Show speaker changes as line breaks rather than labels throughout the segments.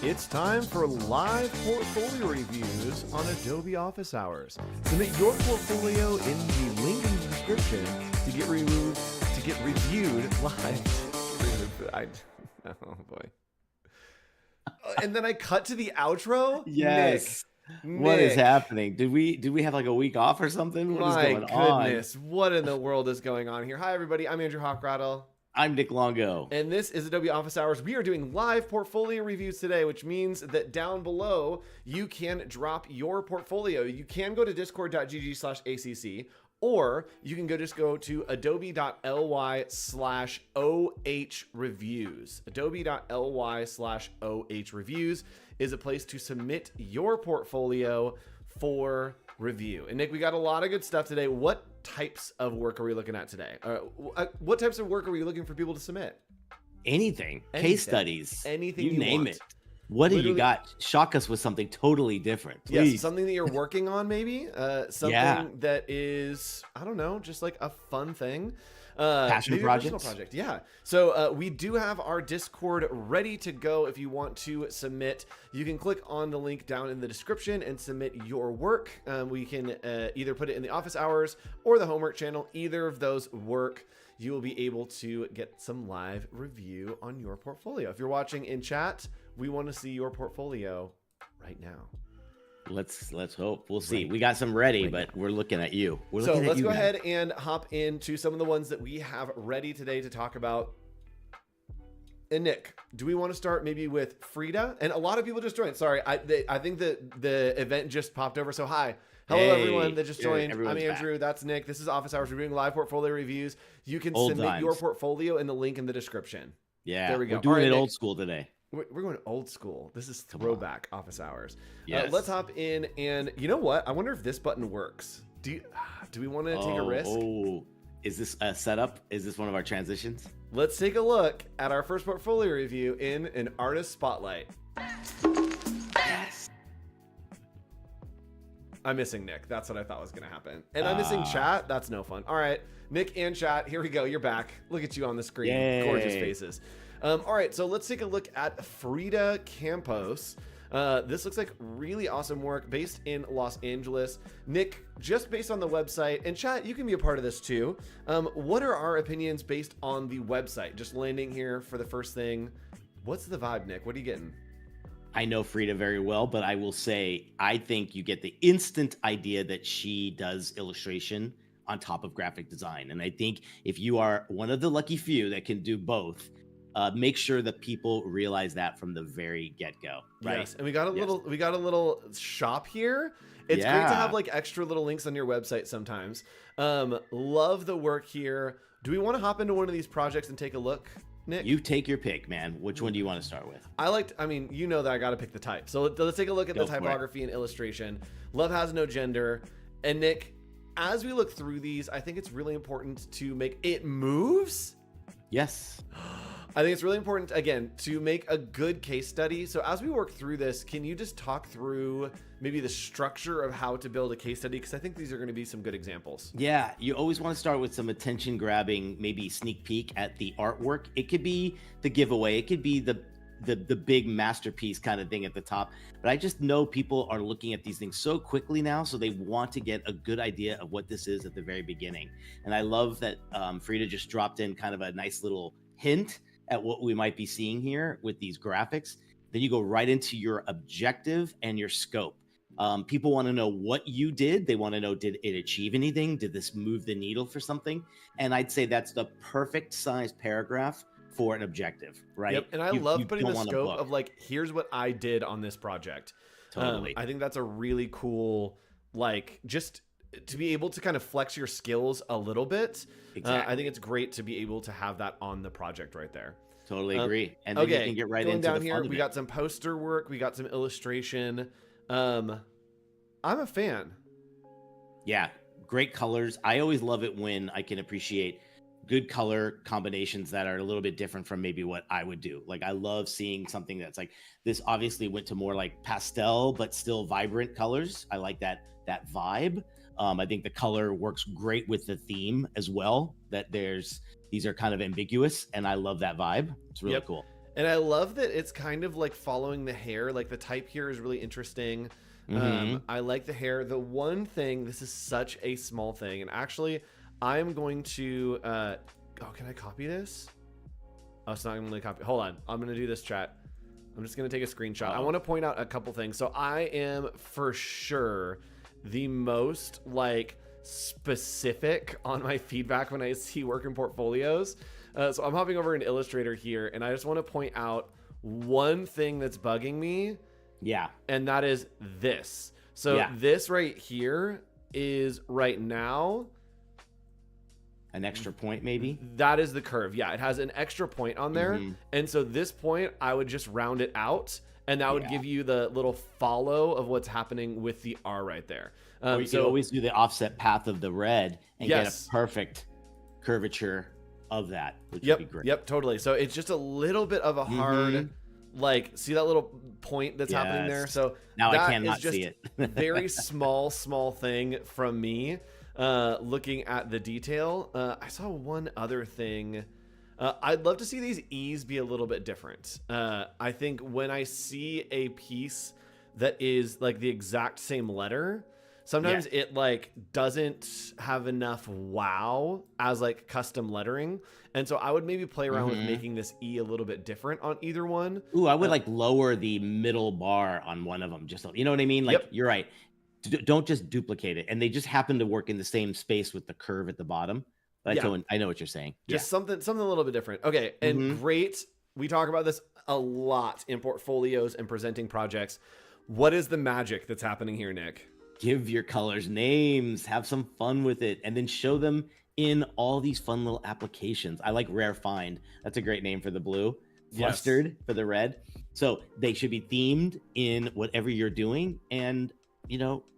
It's time for live portfolio reviews on Adobe Office Hours. Submit your portfolio in the link in the description to get reviewed live. Oh boy. And then I cut to the outro?
Yes.
Nick.
What is happening? Did we have like a week off or something? What is going
goodness, what in the world is going on here? Hi everybody, I'm Andrew Hochradel.
I'm Nick Longo.
And this is Adobe Office Hours. We are doing live portfolio reviews today, which means that down below, you can drop your portfolio. You can go to discord.gg/ACC, or you can just go to adobe.ly/OH-reviews. Adobe.ly/OH-reviews is a place to submit your portfolio for review. And Nick, we got a lot of good stuff today. What types of work are we looking at today? What types of work are we looking for people to submit?
Anything. Case studies.
Anything
you name
want.
It. What do you got? Shock us with something totally different, please.
Yes, something that you're working on, maybe. Something that is, I don't know, just like a fun thing.
Passion project.
Yeah. So we do have our Discord ready to go. If you want to submit, you can click on the link down in the description and submit your work. We can either put it in the office hours or the homework channel. Either of those work. You will be able to get some live review on your portfolio. If you're watching in chat, we want to see your portfolio right now.
Let's hope. We'll see. We got some ready, but we're looking at you.
So let's go ahead and hop into some of the ones that we have ready today to talk about. And Nick, do we want to start maybe with Frida? And a lot of people just joined. Sorry, I think that the event just popped over. So hi. Hello, everyone that just joined. I'm Andrew. Back. That's Nick. This is Office Hours. We're doing live portfolio reviews. You can submit your portfolio in the link in the description.
Yeah,
there we go.
We're doing it old school today.
We're going old school. This is throwback Office Hours.
Yes.
Let's hop in, and you know what? I wonder if this button works. Do we want to take a risk?
Oh, is this a setup? Is this one of our transitions?
Let's take a look at our first portfolio review in an artist spotlight.
Yes.
I'm missing Nick. That's what I thought was going to happen. And I'm missing chat. That's no fun. All right, Nick and chat. Here we go. You're back. Look at you on the screen.
Yay.
Gorgeous faces. All right, so let's take a look at Frida Campos. This looks like really awesome work based in Los Angeles. Nick, just based on the website, and chat, you can be a part of this too. What are our opinions based on the website? Just landing here for the first thing. What's the vibe, Nick? What are you getting?
I know Frida very well, but I will say, I think you get the instant idea that she does illustration on top of graphic design. And I think if you are one of the lucky few that can do both, make sure that people realize that from the very get-go, right?
Yes, and we got a little shop here. It's great to have like extra little links on your website sometimes. Love the work here. Do we want to hop into one of these projects and take a look, Nick?
You take your pick, man. Which one do you want to start with?
You know that I got to pick the type. So let's take a look at the typography and illustration. Love has no gender. And Nick, as we look through these, I think it's really important to make it moves.
Yes.
I think it's really important, again, to make a good case study. So as we work through this, can you just talk through maybe the structure of how to build a case study? Because I think these are going to be some good examples.
Yeah, you always want to start with some attention-grabbing, maybe sneak peek at the artwork. It could be the giveaway. It could be the big masterpiece kind of thing at the top. But I just know people are looking at these things so quickly now, so they want to get a good idea of what this is at the very beginning. And I love that Frida just dropped in kind of a nice little hint at what we might be seeing here with these graphics. Then you go right into your objective and your scope. People want to know what you did. They want to know, did it achieve anything? Did this move the needle for something? And I'd say that's the perfect size paragraph for an objective, right?
Yep. And I love putting the scope of like, here's what I did on this project.
Totally.
I think that's a really cool, like, just to be able to kind of flex your skills a little bit. Exactly. I think it's great to be able to have that on the project right there.
Totally agree. And then you can get right into
down
the
here.
fun of
We got some poster work. We got some illustration. I'm a fan.
Yeah, great colors. I always love it when I can appreciate good color combinations that are a little bit different from maybe what I would do. Like, I love seeing something that's like, this obviously went to more like pastel, but still vibrant colors. I like that vibe. I think the color works great with the theme as well, that these are kind of ambiguous, and I love that vibe. It's really cool.
And I love that it's kind of like following the hair. Like the type here is really interesting. I like the hair. The one thing, this is such a small thing, and actually I'm going to can I copy this? Oh, it's not going to copy. Hold on, I'm going to do this, chat. I'm just going to take a screenshot. I want to point out a couple things. So I am for sure the most like specific on my feedback when I see work in portfolios. So I'm hopping over in Illustrator here, and I just want to point out one thing that's bugging me.
Yeah.
And that is this. So this right here is right now
an extra point, maybe.
That is the curve. Yeah, it has an extra point on there. And so this point, I would just round it out, and that would give you the little follow of what's happening with the R right there.
Or you can always do the offset path of the red and get a perfect curvature of that, which would be great.
Yep, totally. So it's just a little bit of a hard, like, see that little point that's happening there? So
now
that
I cannot
is just
see it.
very small thing from me. Looking at the detail, I saw one other thing. I'd love to see these E's be a little bit different. I think when I see a piece that is like the exact same letter, sometimes it like doesn't have enough wow as like custom lettering. And so I would maybe play around with making this E a little bit different on either one.
Ooh, I would like lower the middle bar on one of them. Just, you know what I mean? Like, you're right. Don't just duplicate it. And they just happen to work in the same space with the curve at the bottom. But I know what you're saying.
Just something a little bit different. Okay. And great. We talk about this a lot in portfolios and presenting projects. What is the magic that's happening here, Nick?
Give your colors names, have some fun with it, and then show them in all these fun little applications. I like Rare Find. That's a great name for the blue. Flustered for the red. So they should be themed in whatever you're doing, and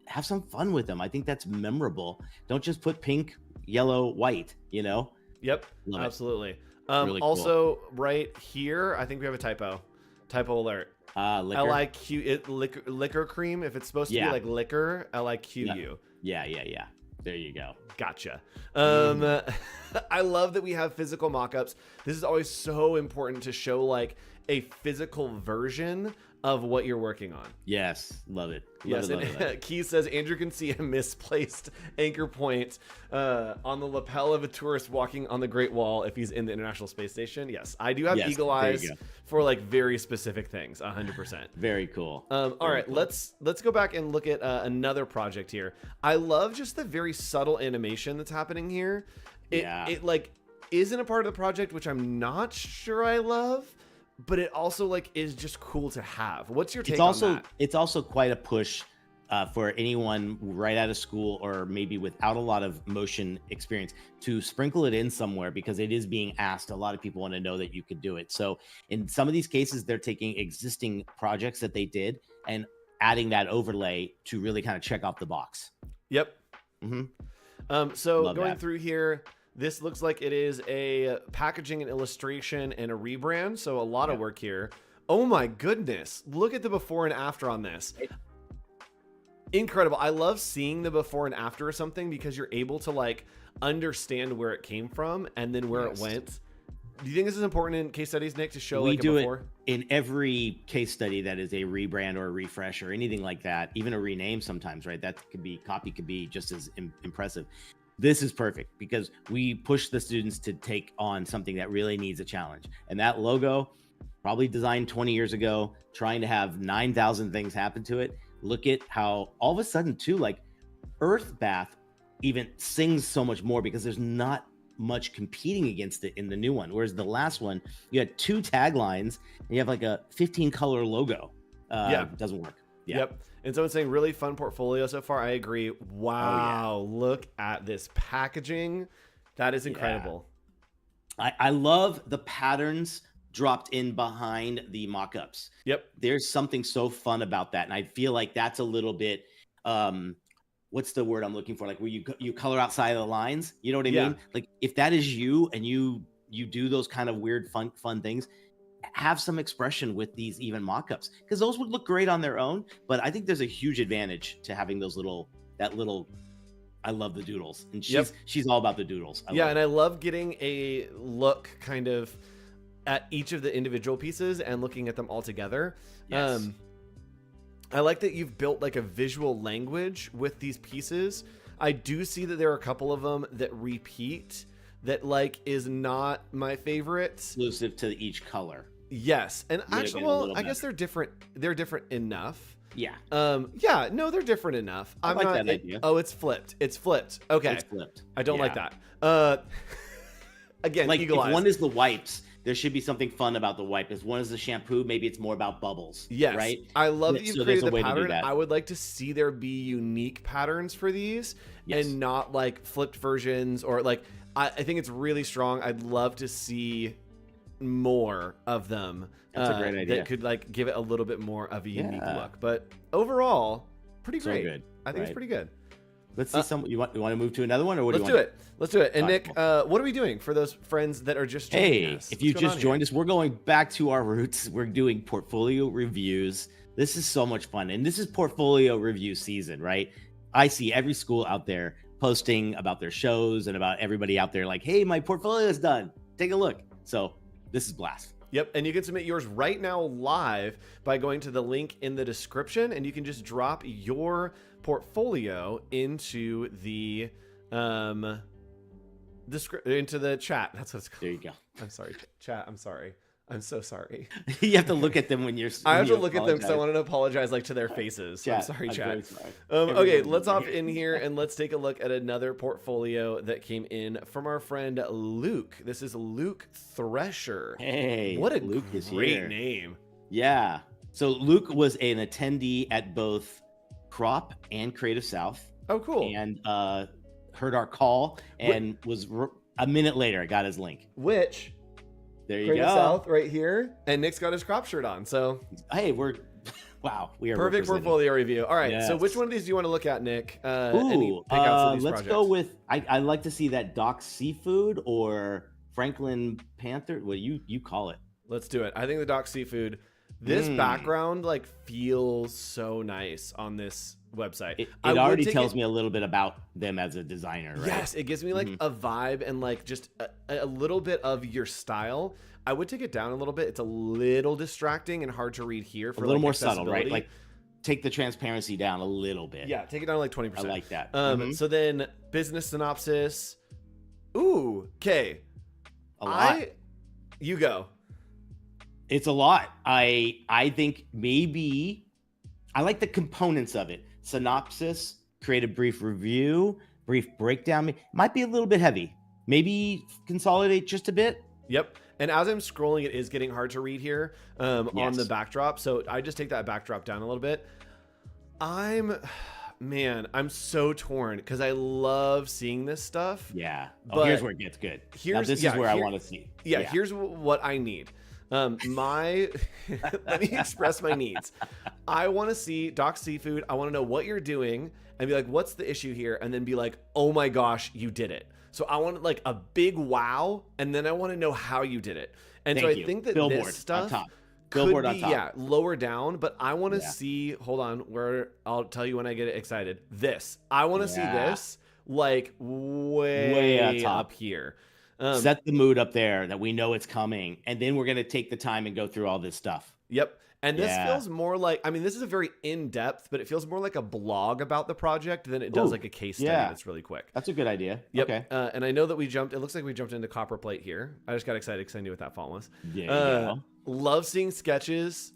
have some fun with them. I think that's memorable. Don't just put pink, yellow, white,
Yep,
Love
absolutely.
Really
also, right here, I think we have a typo alert.
Liquor.
L-I-Q, liquor cream. If it's supposed to be like liquor, L-I-Q-U.
Yeah. There you go.
Gotcha. I love that we have physical mock-ups. This is always so important to show like a physical version of what you're working on.
Yes, love it.
Love it. Keith says Andrew can see a misplaced anchor point on the lapel of a tourist walking on the Great Wall if he's in the International Space Station. Yes, I do have eagle eyes for like very specific things. 100%.
Very cool.
All right, cool. Let's go back and look at another project here. I love just the very subtle animation that's happening here. It like isn't a part of the project, which I'm not sure I love. But it also like is just cool to have. What's your take on that?
It's also quite a push for anyone right out of school or maybe without a lot of motion experience to sprinkle it in somewhere, because it is being asked. A lot of people want to know that you could do it. So in some of these cases, they're taking existing projects that they did and adding that overlay to really kind of check off the box.
Yep. So love going through here, this looks like it is a packaging and illustration and a rebrand. So a lot of work here. Oh my goodness. Look at the before and after on this. Incredible. I love seeing the before and after or something, because you're able to like understand where it came from and then where it went. Do you think this is important in case studies, Nick, to show
we
like
do
a before?
It in every case study that is a rebrand or a refresh or anything like that, even a rename sometimes, right? That could be just as impressive. This is perfect because we push the students to take on something that really needs a challenge. And that logo, probably designed 20 years ago, trying to have 9,000 things happen to it. Look at how all of a sudden too, like Earthbath even sings so much more because there's not much competing against it in the new one. Whereas the last one, you had 2 taglines and you have like a 15 color logo. It doesn't work.
Yep. And someone's saying really fun portfolio so far. I agree. Wow. Look at this packaging. That is incredible.
I love the patterns dropped in behind the mock-ups.
Yep.
There's something so fun about that. And I feel like that's a little bit, what's the word I'm looking for? Like where you color outside of the lines, you know what I mean? Like if that is you and you do those kind of weird, fun things, have some expression with these even mock-ups, because those would look great on their own. But I think there's a huge advantage to having those I love the doodles, and she's all about the doodles.
And I love getting a look kind of at each of the individual pieces and looking at them all together.
Yes.
I like that you've built like a visual language with these pieces. I do see that there are a couple of them that repeat that like is not my favorite.
Exclusive to each color.
Yes. And actually, well, I guess they're different. They're different enough.
Yeah.
Yeah, no, they're different enough.
I like that idea.
Oh, it's flipped. It's flipped. Okay.
It's flipped.
I don't like that. Again,
like
eagle
if
eyes.
one is the wipes, there should be something fun about the wipe. If one is the shampoo, maybe it's more about bubbles.
Yes.
Right?
I love that you've created the pattern.
that.
I would like to see there be unique patterns for these and not like flipped versions or like, I think it's really strong. I'd love to see more of them.
That's a great idea.
That could like give it a little bit more of a unique look. But overall, pretty
So
great.
good.
I think it's pretty good.
Let's see some. You want to move to another one, or what?
Let's do it. Let's do it. And
All right,
Nick, what are we doing for those friends that are just joining us?
If you just joined us, we're going back to our roots. We're doing portfolio reviews. This is so much fun, and this is portfolio review season, right? I see every school out there posting about their shows and about everybody out there like, "Hey, my portfolio is done. Take a look." So this is blast.
Yep, and you can submit yours right now live by going to the link in the description, and you can just drop your portfolio into the into the chat. That's what it's called.
There you go.
I'm sorry, chat. I'm sorry. I'm so sorry.
You have to look at them when you're.
I have to look at them because I want to apologize like to their faces.
Chat,
I'm sorry, chat.
sorry.
Okay, let's hop in here and let's take a look at another portfolio that came in from our friend Luke. This is Luke Thresher.
Hey,
what a
Luke is
great
here.
name.
Yeah. So Luke was an attendee at both Crop and Creative South.
Oh, cool.
And heard our call and was a minute later, I got his link.
Which,
there you
Creative
go.
South right here. And Nick's got his Crop shirt on. So,
hey, we are
perfect portfolio review. All right.
Yes.
So, which one of these do you want to look at, Nick?
Ooh,
pick out some of these
let's
projects?
go with, I like to see that Doc Seafood or Franklin Panther. What you call it?
Let's do it. I think the Doc Seafood, this background like feels so nice on this website.
It already tells me a little bit about them as a designer, right?
Yes, it gives me like a vibe and like just a little bit of your style. I would take it down a little bit. It's a little distracting and hard to read here. For
a little
like
more subtle, right?
accessibility.
Like take the transparency down a little bit.
Yeah, take it down like 20%.
I like that.
So then business synopsis. Ooh, okay.
A lot.
You go.
It's a lot. I think maybe I like the components of it. Synopsis, create a brief review, brief breakdown. Might be a little bit heavy. Maybe consolidate just a bit.
Yep. And as I'm scrolling, it is getting hard to read here on the backdrop. So I just take that backdrop down a little bit. I'm so torn because I love seing this stuff.
Yeah.
But
here's where it gets good. This is where I want to see.
Yeah. Here's what I need. Let me express my needs. I want to see Doc Seafood. I want to know what you're doing and be like, what's the issue here? And then be like, oh my gosh, you did it. So I want like a big wow. And then I want to know how you did it. And I think that
Billboard
this stuff
on top.
could
Billboard
be,
on top.
lower down, but I want to see, hold on, where I'll tell you when I get excited. I want to see this like way up here.
Set the mood up there that we know it's coming, and then we're going to take the time and go through all this stuff.
Yep. And this feels more like, this is a very in-depth, but it feels more like a blog about the project than it does like a case study that's really quick.
That's a good idea.
Yep.
Okay.
And I know that it looks like we jumped into Copperplate here. I just got excited because I knew what that font was.
Yeah.
Love seeing sketches.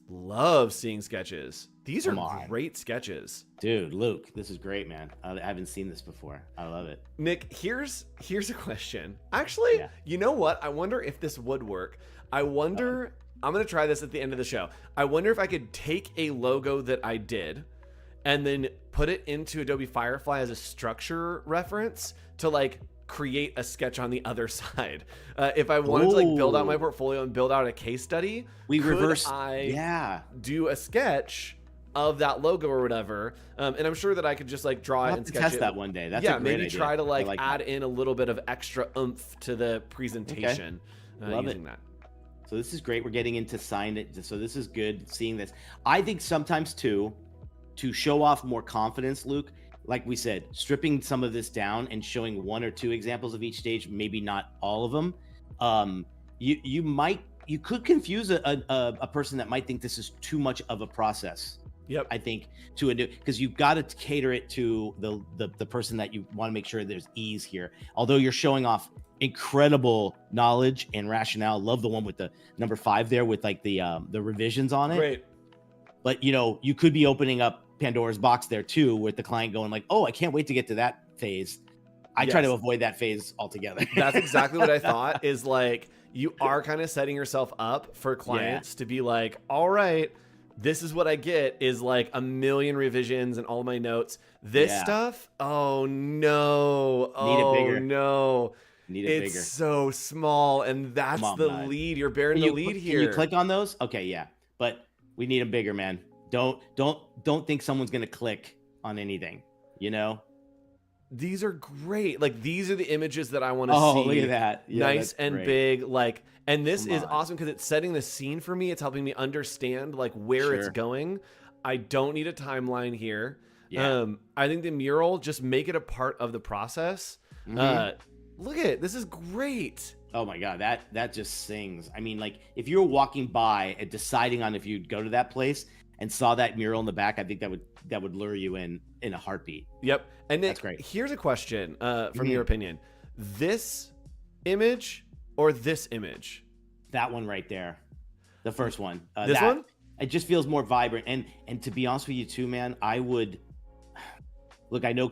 These are great sketches.
Dude, Luke, this is great, man. I haven't seen this before. I love it.
Nick, here's a question. Actually, you know what? I wonder if this would work. I'm going to try this at the end of the show. I wonder if I could take a logo that I did and then put it into Adobe Firefly as a structure reference to like create a sketch on the other side. If I wanted to like build out my portfolio and build out a case study, do a sketch of that logo or whatever. And I'm sure that I could just like draw it and sketch
test
it.
that one day. That's a great
maybe
idea.
try to like add
that.
in a little bit of extra oomph to the presentation using that.
So this is great. We're getting into signed it. So this is good seeing this. I think sometimes too, to show off more confidence, Luke, like we said, stripping some of this down and showing one or two examples of each stage, maybe not all of them. You might you could confuse a person that might think this is too much of a process.
Yep.
I think to a new, because you've got to cater it to the person that you want to make sure there's ease here. Although you're showing off incredible knowledge and rationale. Love the one with the number 5 there with like the revisions on it.
Great.
But you could be opening up Pandora's box there too, with the client going like, oh, I can't wait to get to that phase. I try to avoid that phase altogether.
That's exactly what I thought, is like, you are kind of setting yourself up for clients to be like, all right, this is what I get, is like a million revisions and all my notes. This stuff, oh no.
Need it bigger.
No.
Need it
it's
bigger.
So small, and that's the lead. You're bearing the lead here.
Can you click on those? Okay, yeah. But we need them bigger, man. Don't think someone's gonna click on anything,
These are great. Like, these are the images that I want to see.
Oh, look at that. Yeah,
nice and
great.
big. Like, and this is awesome because it's setting the scene for me. It's helping me understand like where it's going. I don't need a timeline here.
Yeah.
I think the mural, just make it a part of the process. Look at it. This is great.
Oh my God, that just sings. I mean, like, if you were walking by and deciding on if you'd go to that place and saw that mural in the back, I think that would lure you in a heartbeat.
Yep. And Nick,
that's great.
Here's a question from your opinion. This image or this image?
That one right there. The first one.
This one?
It just feels more vibrant. And to be honest with you too, man, I would... Look, I know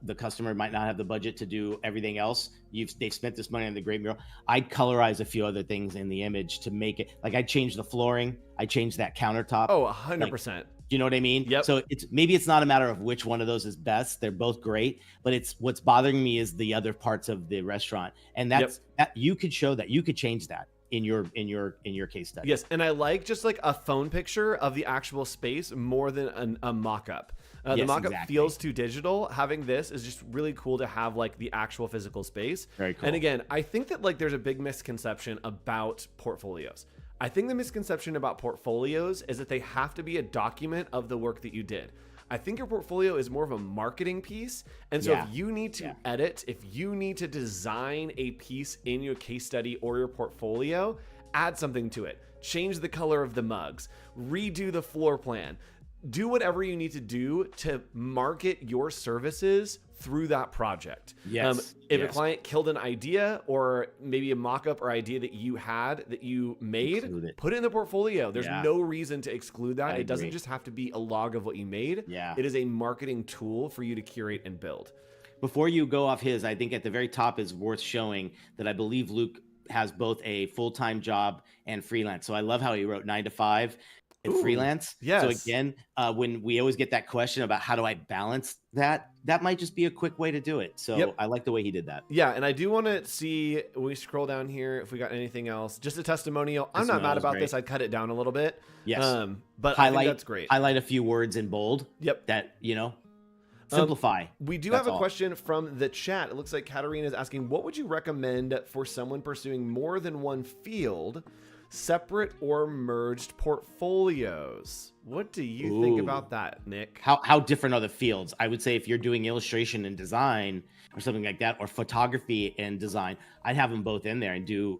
the customer might not have the budget to do everything else. They've spent this money on the great mural. I'd colorize a few other things in the image to make it, like, I changed the flooring. I changed that countertop.
Oh, 100%.
Like, you know what I mean?
Yep.
So maybe it's not a matter of which one of those is best. They're both great, but what's bothering me is the other parts of the restaurant. And that you could show that, you could change that in your case study.
Yes, and I like just like a phone picture of the actual space more than a mock-up. The mock-up feels too digital. Having this is just really cool to have like the actual physical space.
Very cool.
And again, I think that like there's a big misconception about portfolios. I think the misconception about portfolios is that they have to be a document of the work that you did. I think your portfolio is more of a marketing piece. And so if you need to edit, if you need to design a piece in your case study or your portfolio, add something to it. Change the color of the mugs, redo the floor plan, do whatever you need to do to market your services through that project. If a client killed an idea or maybe a mock-up or idea that you had that you made, put it in the portfolio. There's no reason to exclude that. It doesn't just have to be a log of what you made. It is a marketing tool for you to curate and build.
Before you go off I think at the very top is worth showing that I believe Luke has both a full-time job and freelance. So I love how he wrote 9 to 5. Freelance.
Yes.
So again, when we always get that question about how do I balance that might just be a quick way to do it. So I like the way he did that.
Yeah. And I do want to see, when we scroll down here, if we got anything else, just a testimonial. I'm not mad about this. I'd cut it down a little bit.
Yes.
But I think that's great.
Highlight a few words in bold.
Yep.
That, simplify.
We do have a question from the chat. It looks like Katarina is asking, what would you recommend for someone pursuing more than one field, separate or merged portfolios? What do you think about that, Nick?
How different are the fields? I would say if you're doing illustration and design or something like that, or photography and design, I'd have them both in there and do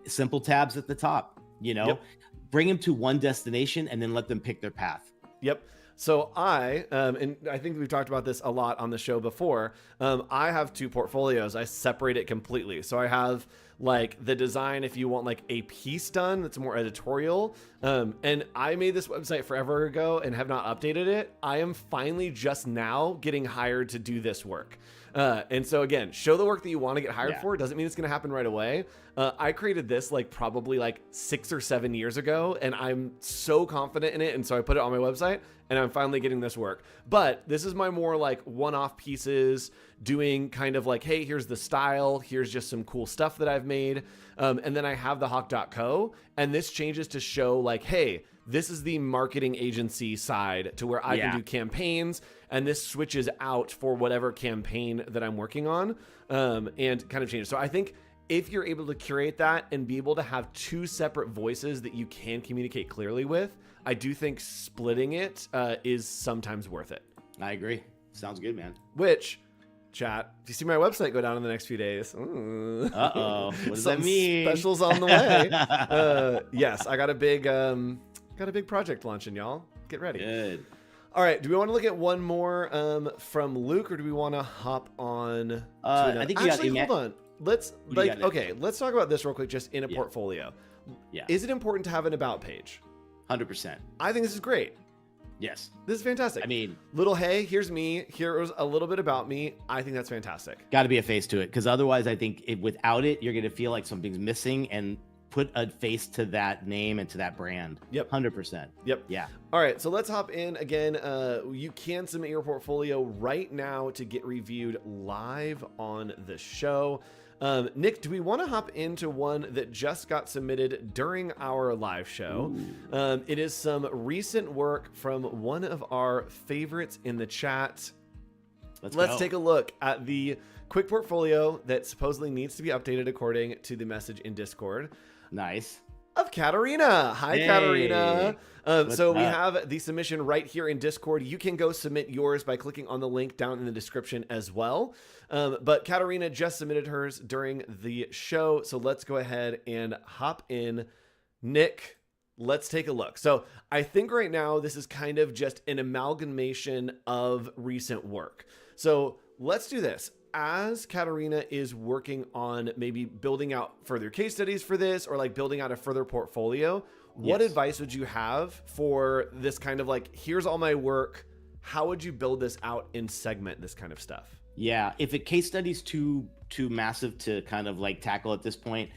simple tabs at the top, bring them to one destination and then let them pick their path.
Yep. So and I think we've talked about this a lot on the show before. I have 2 portfolios. I separate it completely. So I have like the design, if you want like a piece done that's more editorial. And I made this website forever ago and have not updated it. I am finally just now getting hired to do this work. And so again, show the work that you want to get hired for. Doesn't mean it's going to happen right away. I created this like probably like 6 or 7 years ago, and I'm so confident in it. And so I put it on my website, and I'm finally getting this work. But this is my more like one-off pieces, doing kind of like, hey, here's the style. Here's just some cool stuff that I've made. And then I have the Hawk.co, and this changes to show like, hey, this is the marketing agency side to where I can do campaigns, and this switches out for whatever campaign that I'm working on, and kind of change. So I think if you're able to curate that and be able to have 2 separate voices that you can communicate clearly with, I do think splitting it is sometimes worth it.
I agree. Sounds good, man.
Which Chat. If you see my website go down in the next few days,
Uh-oh. What does that mean?
Specials on the way. Yes, I got a big project launching, y'all. Get ready.
Good.
All right. Do we want to look at one more from Luke, or do we want to hop on? To
I think you
Actually, hold on. Let's let's talk about this real quick, just in a portfolio.
Yeah.
Is it important to have an about page?
100%.
I think this is great.
Yes.
This is fantastic.
I mean,
little, hey, here's me. Here's a little bit about me. I think that's fantastic.
got to be a face to it, because otherwise, I think without it, you're going to feel like something's missing, and put a face to that name and to that brand.
Yep.
100%.
Yep.
Yeah.
All right. So let's hop in again. You can submit your portfolio right now to get reviewed live on the show. Nick, do we want to hop into one that just got submitted during our live show? It is some recent work from one of our favorites in the chat. Let's take a look at the quick portfolio that supposedly needs to be updated according to the message in Discord.
Nice.
Of Katarina. Hi,
hey.
Katarina. So we have the submission right here in Discord. You can go submit yours by clicking on the link down in the description as well. But Katarina just submitted hers during the show. So let's go ahead and hop in. Nick, let's take a look. So I think right now this is kind of just an amalgamation of recent work. So let's do this. As Katarina is working on maybe building out further case studies for this, or like building out a further portfolio, what advice would you have for this kind of like, here's all my work, how would you build this out and segment this kind of stuff?
Yeah, if a case study's too massive to kind of like tackle at this point,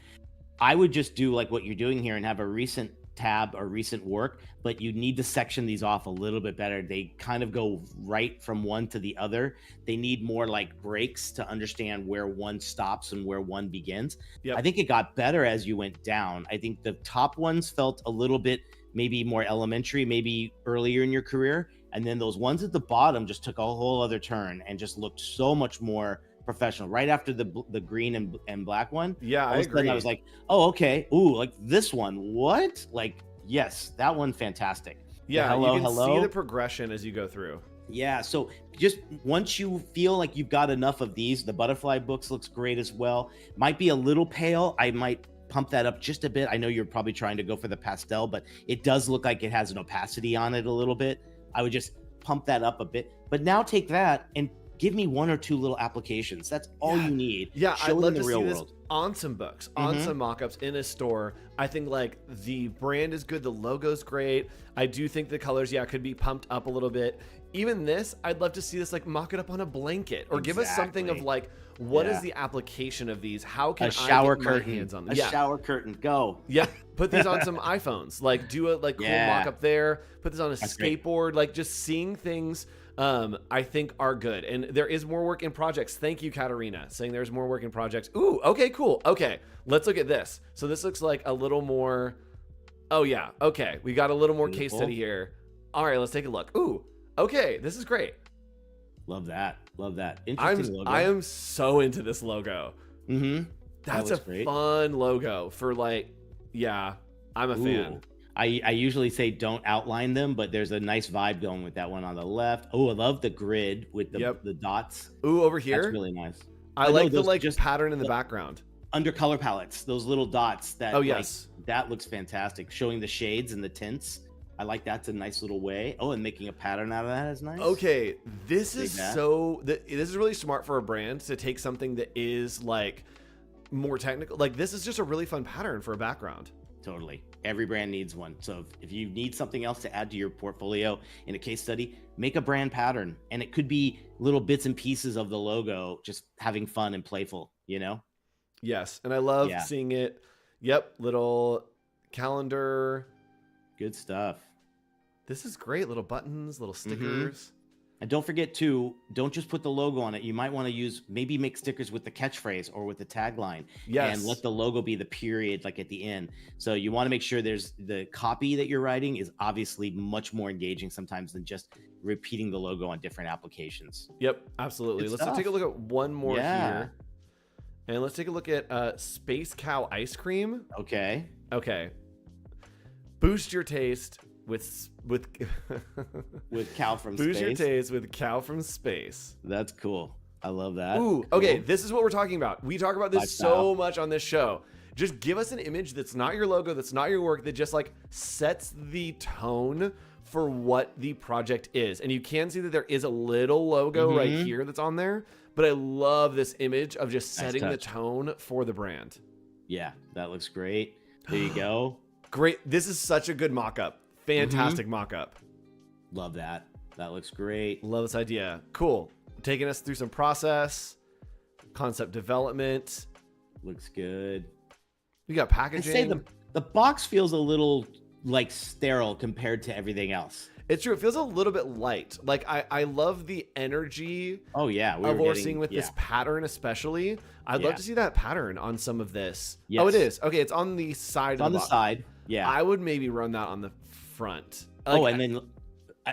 I would just do like what you're doing here and have a recent tab or recent work, but you need to section these off a little bit better. They kind of go right from one to the other. They need more like breaks to understand where one stops and where one begins. Yep. I think it got better as you went down. I think the top ones felt a little bit maybe more elementary, maybe earlier in your career. And then those ones at the bottom just took a whole other turn and just looked so much more professional. Right after the green and black one,
I agree.
I was like, oh, okay, ooh, like this one, what? Like, yes, that one, fantastic.
Yeah, you can see the progression as you go through.
Yeah, so just once you feel like you've got enough of these, the butterfly books looks great as well. Might be a little pale. I might pump that up just a bit. I know you're probably trying to go for the pastel, but it does look like it has an opacity on it a little bit. I would just pump that up a bit. But now take that and give me one or two little applications. That's all you need.
Yeah,
I'd love to see this
on some books, on some mock-ups in a store. I think like the brand is good, the logo's great. I do think the colors, could be pumped up a little bit. Even this, I'd love to see this like mock it up on a blanket, or give us something of like, what is the application of these? How can I get my hands on them?
A shower curtain, go.
Yeah, put these on some iPhones. Like do a like cool mock-up there. Put this on a skateboard. Great. Like just seeing things I think are good. And there is more work in projects. Thank you, Katarina, saying there's more work in projects. Ooh, okay, cool. Okay, let's look at this. So this looks like a little more, okay. We got a little more case study here. All right, let's take a look. Ooh, okay, this is great.
Love that. Interesting logo.
I am so into this logo. That's a fun logo for like, I'm a fan.
I usually say don't outline them, but there's a nice vibe going with that one on the left. Oh, I love the grid with the dots.
Ooh, over here.
That's really nice.
I like the just pattern in the background.
Under color palettes, those little dots that that looks fantastic. Showing the shades and the tints. I like that's a nice little way. Oh, and making a pattern out of that is nice.
Okay, this is this is really smart for a brand to take something that is like more technical. Like this is just a really fun pattern for a background.
Totally. Every brand needs one. So if you need something else to add to your portfolio in a case study, make a brand pattern. And it could be little bits and pieces of the logo, just having fun and playful, you know?
Yes. And I love seeing it. Yep. Little calendar.
Good stuff.
This is great. Little buttons, little stickers.
And don't forget to, don't just put the logo on it. You might want to maybe make stickers with the catchphrase or with the tagline.
Yes.
And let the logo be the period, like at the end. So you want to make sure there's the copy that you're writing is obviously much more engaging sometimes than just repeating the logo on different applications.
Yep, absolutely. Let's take a look at one more here. And let's take a look at Space Cow Ice Cream.
Okay.
Boost your taste with
cow from
Boost
space.
Your taste with cow from space.
That's cool. I love that.
Ooh,
Cool.
okay. This is what we're talking about. We talk about this so much on this show. Just give us an image that's not your logo, that's not your work, that just like sets the tone for what the project is. And you can see that there is a little logo right here that's on there, but I love this image of just setting the tone for the brand.
Yeah, that looks great. There you go.
Great. This is such a good mock-up. Fantastic mock-up.
Love that. That looks great.
Love this idea. Cool. Taking us through some process, concept development.
Looks good.
We got packaging.
I'd say the box feels a little like sterile compared to everything else.
It's true. It feels a little bit light. Like I love the energy.
Oh yeah,
of what we're seeing with this pattern, especially. I'd love to see that pattern on some of this.
Yes.
Oh, it is. Okay, it's on the side.
It's on the side. Yeah.
I would maybe run that on the front.
And then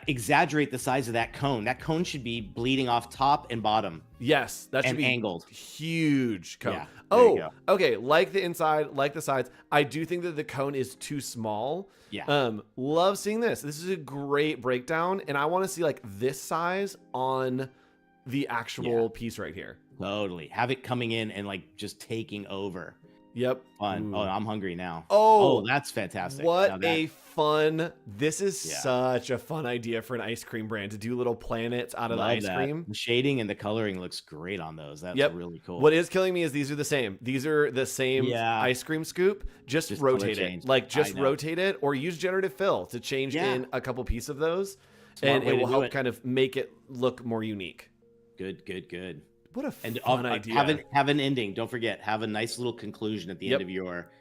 exaggerate the size of that cone. That cone should be bleeding off top and bottom.
Yes, that should be
angled.
Huge cone.
Yeah,
okay. Like the inside, like the sides. I do think that the cone is too small.
Yeah.
Love seeing this. This is a great breakdown, and I want to see like this size on the actual piece right here.
Totally. Have it coming in and like just taking over.
Yep.
Fun.
Ooh.
Oh, I'm hungry now.
Oh,
that's fantastic.
What a fun. This is such a fun idea for an ice cream brand to do little planets out of the ice cream.
The shading and the coloring looks great on those. That's really cool.
What is killing me is these are the same. These are the same ice cream scoop. Just rotate it. Like just rotate it or use generative fill to change in a couple pieces of those. And it will help kind of make it look more unique.
Good.
What a fun idea.
Have an ending. Don't forget. Have a nice little conclusion at the end of your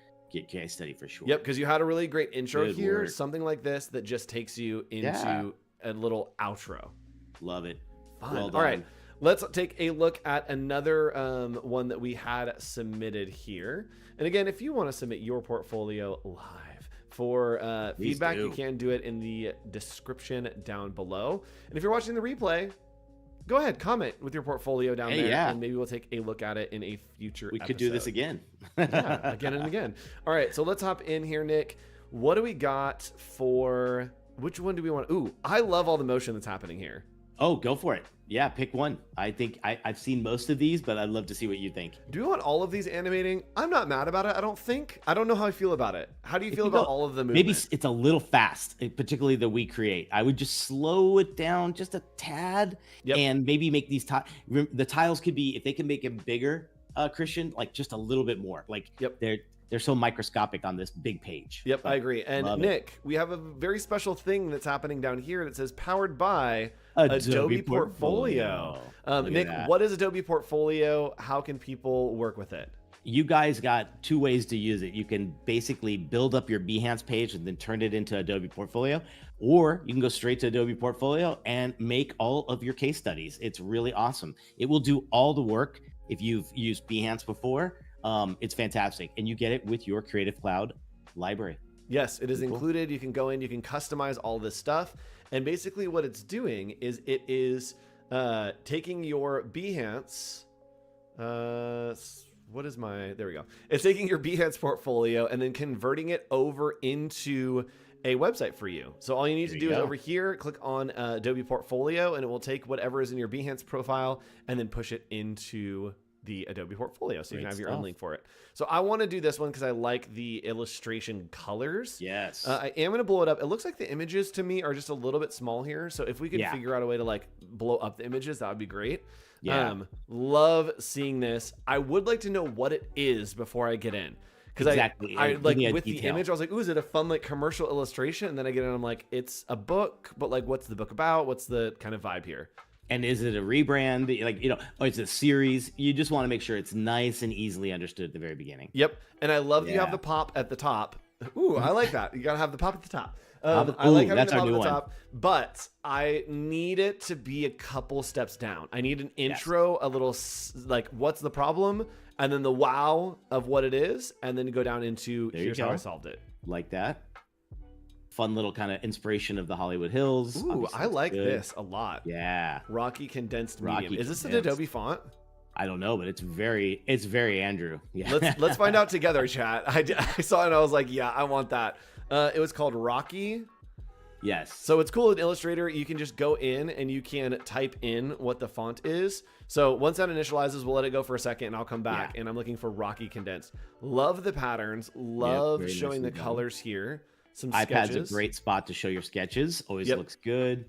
case study for sure.
Yep, because you had a really great intro here. Something like this that just takes you into a little outro.
Love it.
Fun.
Well done.
All right, let's take a look at another one that we had submitted here. And again, if you want to submit your portfolio live for feedback, you can do it in the description down below. And if you're watching the replay, go ahead, comment with your portfolio down there, and maybe we'll take a look at it in a future episode.
Could do this again.
Again and again. All right, so let's hop in here, Nick. What do we got for, which one do we want? Ooh, I love all the motion that's happening here.
Oh, go for it. Yeah, pick one. I think I've seen most of these, but I'd love to see what you think.
Do we want all of these animating? I'm not mad about it. I don't know how I feel about it. How do you feel about all of the movement?
Maybe it's a little fast, particularly the We Create. I would just slow it down just a tad and maybe make these the tiles could be, if they can make them bigger, Cristian, like just a little bit more. Like they're so microscopic on this big page.
Yep, I agree. And Nick, we have a very special thing that's happening down here that says powered by Adobe Portfolio. Nick, what is Adobe Portfolio? How can people work with it?
You guys got two ways to use it. You can basically build up your Behance page and then turn it into Adobe Portfolio, or you can go straight to Adobe Portfolio and make all of your case studies. It's really awesome. It will do all the work. If you've used Behance before, it's fantastic. And you get it with your Creative Cloud library.
Yes, it is included. You can go in, you can customize all this stuff. And basically what it's doing is it is taking your Behance, there we go. It's taking your Behance portfolio and then converting it over into a website for you. So all you need to do is over here, click on Adobe Portfolio, and it will take whatever is in your Behance profile and then push it into the Adobe Portfolio, so you can have your own link for it. So I want to do this one because I like the illustration colors.
Yes.
I am going to blow it up. It looks like the images to me are just a little bit small here. So if we could figure out a way to like blow up the images, that would be great.
Yeah.
Love seeing this. I would like to know what it is before I get in. Because I like with the image, I was like, ooh, is it a fun like commercial illustration? And then I get in, I'm like, it's a book, but like, what's the book about? What's the kind of vibe here?
And is it a rebrand? Like, it's a series. You just want to make sure it's nice and easily understood at the very beginning.
Yep. And I love that you have the pop at the top. Ooh, I like that. You got to have the pop at the top. I like having the pop at the top, but I need it to be a couple steps down. I need an intro, a little like, what's the problem? And then the wow of what it is. And then go down into here's how I solved it.
Like that. Fun little kind of inspiration of the Hollywood Hills.
Ooh, obviously I like this a lot.
Yeah.
Rocky condensed medium. Is this an Adobe font?
I don't know, but it's very Andrew. Yeah.
Let's find out together, chat. I saw it and I was like, yeah, I want that. It was called Rocky.
Yes.
So it's cool in Illustrator, you can just go in and you can type in what the font is. So once that initializes, we'll let it go for a second and I'll come back. And I'm looking for Rocky Condensed. Love the patterns. Love showing the colors here. Some sketches.
iPad's a great spot to show your sketches. Always looks good.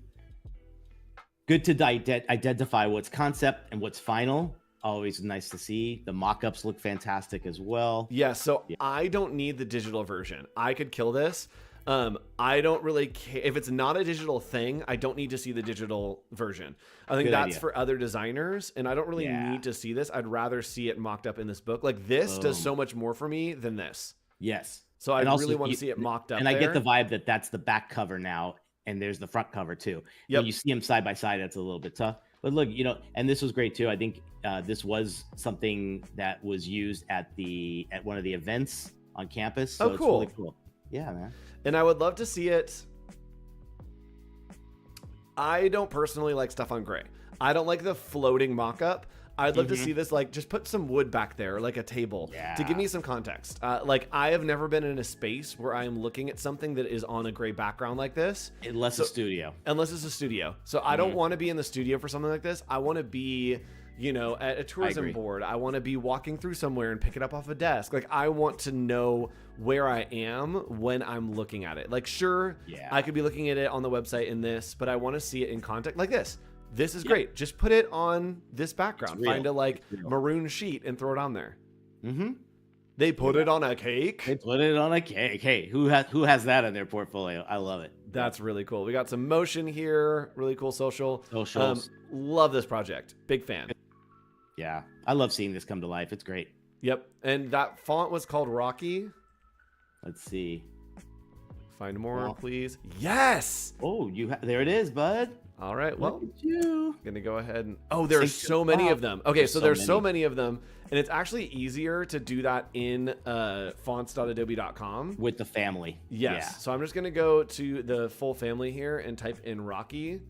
Good to identify what's concept and what's final. Always nice to see. The mock-ups look fantastic as well.
Yeah, so I don't need the digital version. I could kill this. I don't really care if it's not a digital thing. I don't need to see the digital version. I think that's for other designers, and I don't really need to see this. I'd rather see it mocked up in this book. Like this does so much more for me than this.
Yes.
So I really want to see it mocked up.
And I get the vibe that that's the back cover now, and there's the front cover too. When you see them side by side, that's a little bit tough. But look, and this was great too. I think this was something that was used at one of the events on campus. So it's really cool. Yeah, man.
And I would love to see it. I don't personally like stuff on gray. I don't like the floating mock-up. I'd love to see this, like, just put some wood back there, like a table, to give me some context. Like, I have never been in a space where I am looking at something that is on a gray background like this.
Unless it's a studio.
So I don't want to be in the studio for something like this. I want to be, at a tourism board. I want to be walking through somewhere and pick it up off a desk. Like, I want to know where I am when I'm looking at it. Like, sure, I could be looking at it on the website in this, but I want to see it in context like this. This is great. Just put it on this background. Find a maroon sheet and throw it on there. They put it on a cake.
They put it on a cake. Hey, who has that in their portfolio? I love it.
That's really cool. We got some motion here. Really cool socials. Love this project. Big fan.
Yeah, I love seeing this come to life. It's great.
Yep. And that font was called Rocky.
Let's see.
Find more, please. Yes.
Oh, there it is, bud.
All right, well,
I'm
gonna go ahead and there's so many of them. Okay, so there's so many of them, and it's actually easier to do that in fonts.adobe.com
with the family.
Yes. So I'm just gonna go to the full family here and type in Rocky,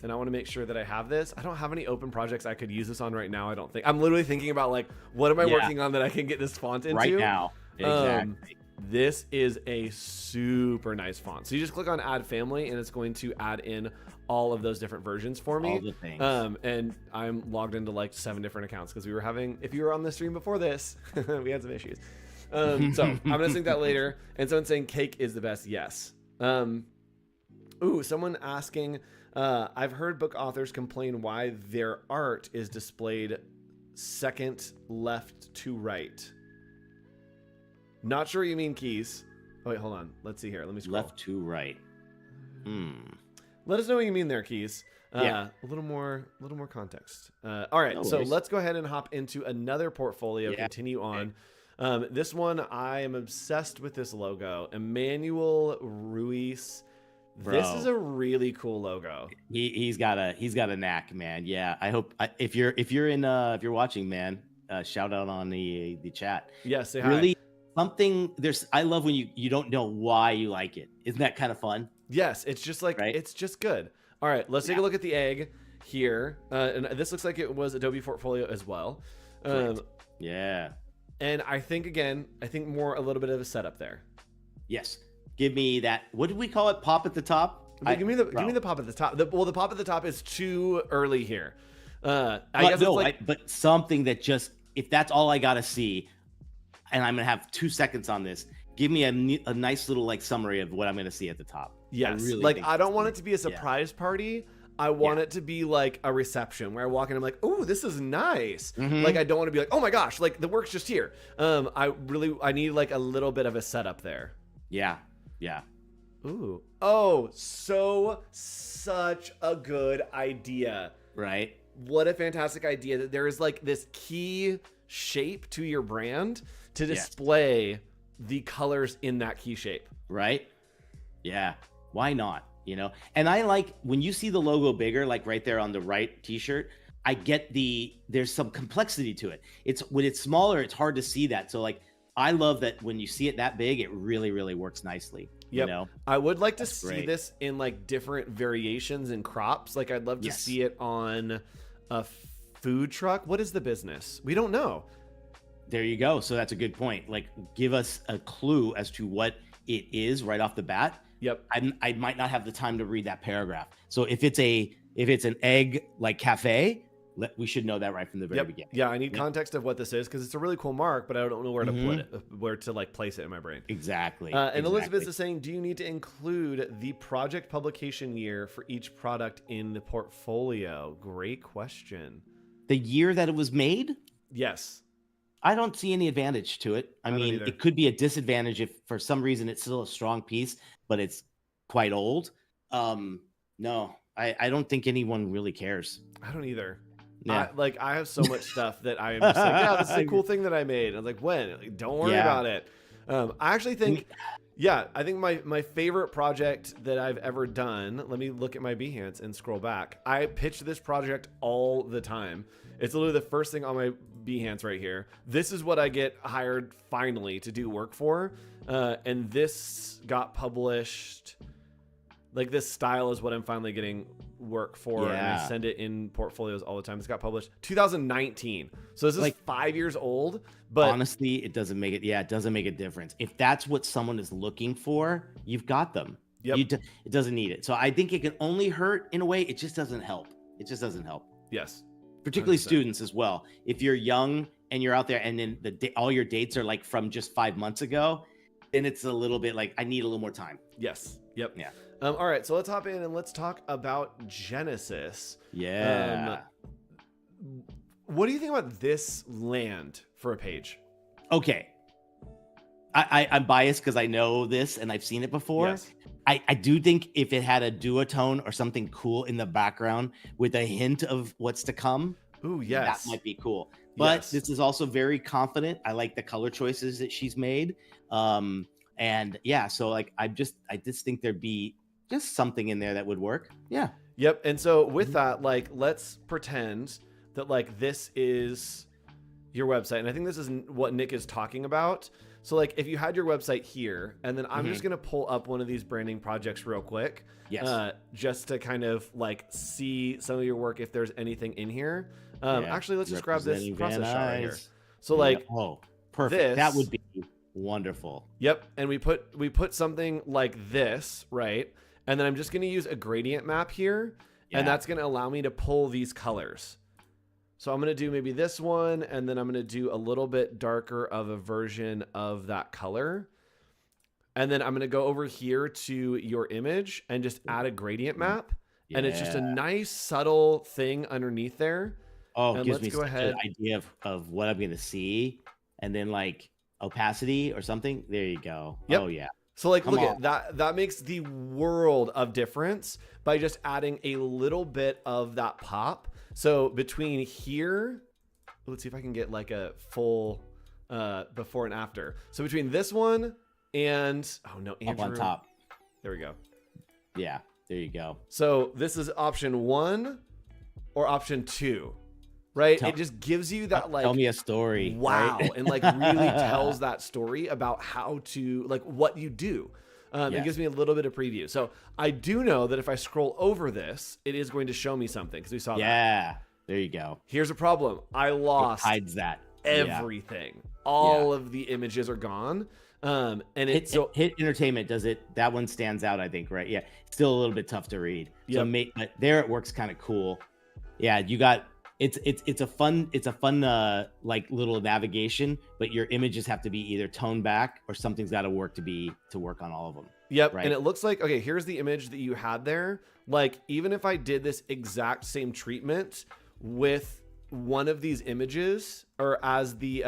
and I want to make sure that I have this. I don't have any open projects I could use this on right now. I don't think. I'm literally thinking about like, what am I working on that I can get this font into
right now? Exactly.
This is a super nice font. So you just click on add family and it's going to add in all of those different versions for me.
All the things.
And I'm logged into like 7 different accounts because we were having, if you were on the stream before this, we had some issues. So I'm going to sync that later. And someone saying cake is the best. Yes. Someone asking, I've heard book authors complain why their art is displayed second left to right. Not sure what you mean, Keys. Oh, wait, hold on. Let's see here. Let me scroll.
Left to right.
Let us know what you mean there, Keys. A little more context. All right, let's go ahead and hop into another portfolio. Continue on. This one, I am obsessed with this logo. Emmanuel Ruiz. Bro, this is a really cool logo.
He's got a knack, man. Yeah, I hope if you're watching, man, shout out on the chat.
Yeah, say hi.
Really. I love when you don't know why you like it. Isn't that kind of fun?
Yes, it's just like, it's just good. All right, let's take a look at the egg here. And this looks like it was Adobe Portfolio as well.
Yeah.
And I think more a little bit of a setup there.
Yes. Give me that. What did we call it? Pop at the top?
Give me the pop at the top. The pop at the top is too early here. But
something that just, if that's all I got to see, and I'm going to have 2 seconds on this, give me a nice little like summary of what I'm going to see at the top.
Yes. I don't want it to be a surprise party. I want it to be like a reception where I walk in and I'm like, oh, this is nice. Like, I don't want to be like, oh my gosh, like the work's just here. I need like a little bit of a setup there.
Yeah. Yeah.
Ooh. Oh, such a good idea.
Right.
What a fantastic idea that there is like this key shape to your brand to display the colors in that key shape.
Right. Yeah. Why not? And I like when you see the logo bigger, like right there on the right t-shirt, I get there's some complexity to it. When it's smaller, it's hard to see that. So like, I love that when you see it that big, it really, really works nicely.
Yep. I would like to see this in like different variations and crops. Like I'd love to see it on a food truck. What is the business? We don't know.
There you go. So that's a good point. Like give us a clue as to what it is right off the bat.
Yep.
I might not have the time to read that paragraph. So if it's an egg like cafe, we should know that right from the very beginning.
Yeah, I need context of what this is because it's a really cool mark, but I don't know where to put it, where to like place it in my brain.
Exactly.
And Elizabeth is saying, do you need to include the project publication year for each product in the portfolio? Great question.
The year that it was made?
Yes.
I don't see any advantage to it. I mean, it could be a disadvantage if for some reason it's still a strong piece, but it's quite old. No, I don't think anyone really cares.
I don't either.
Yeah.
I have so much stuff that I am just like, yeah, this is a cool thing that I made. I was like, when? Like, don't worry about it. I actually think, I think my favorite project that I've ever done, let me look at my Behance and scroll back. I pitch this project all the time. It's literally the first thing on my Behance right here. This is what I get hired finally to do work for. And this got published. Like this style is what I'm finally getting work for. And I send it in portfolios all the time. This got published 2019. So this is like 5 years old, but
honestly, it doesn't make it. Yeah, it doesn't make a difference. If that's what someone is looking for, you've got them. Yep. It doesn't need it. So I think it can only hurt in a way. It just doesn't help. It just doesn't help.
Yes.
Particularly 100%. Students as well. If you're young and you're out there and then all your dates are like from just 5 months ago, then it's a little bit like, I need a little more time.
Yes. Yep.
Yeah.
All right. So let's hop in and let's talk about Genesis.
Yeah.
What do you think about this land for a page?
Okay. I'm biased because I know this and I've seen it before.
Yes.
I do think if it had a duotone or something cool in the background with a hint of what's to come,
yes,
that might be cool. But this is also very confident. I like the color choices that she's made. And yeah, so like I just think there'd be just something in there that would work. Yeah.
Yep. And so with that, like, let's pretend that like this is your website. And I think this is what Nick is talking about. So like if you had your website here, and then I'm just going to pull up one of these branding projects real quick.
Yes.
Just to kind of like see some of your work, if there's anything in here. Actually, let's just grab this process shot right here. So like,
oh, perfect. That would be wonderful.
Yep. And we put something like this, right? And then I'm just going to use a gradient map here. Yeah. And that's going to allow me to pull these colors. So I'm going to do maybe this one, and then I'm going to do a little bit darker of a version of that color. And then I'm going to go over here to your image and just add a gradient map. Yeah. And it's just a nice subtle thing underneath there.
Oh, it gives me such an idea of what I'm going to see. And then like opacity or something. There you go. Yep. Oh yeah.
So like, look at that. That makes the world of difference by just adding a little bit of that pop. So between here, let's see if I can get like a full before and after. So between this one and, oh no, Andrew.
Up on top.
There we go.
Yeah, there you go.
So this is option 1 or option 2, right? It just gives you that like.
Tell me a story.
Wow.
Right?
And like really tells that story about how to, like what you do. It gives me a little bit of preview. So I do know that if I scroll over this, it is going to show me something because we saw that.
Yeah, there you go.
Here's a problem. I lost
hides that
everything. All of the images are gone. And
hit entertainment does it. That one stands out, I think, right? Yeah, it's still a little bit tough to read. So but there it works kind of cool. Yeah, you got it's a fun like little navigation, but your images have to be either toned back or something's got to work to work on all of them.
Yep.
Right?
And it looks like, okay, here's the image that you had there. Like, even if I did this exact same treatment with one of these images or as the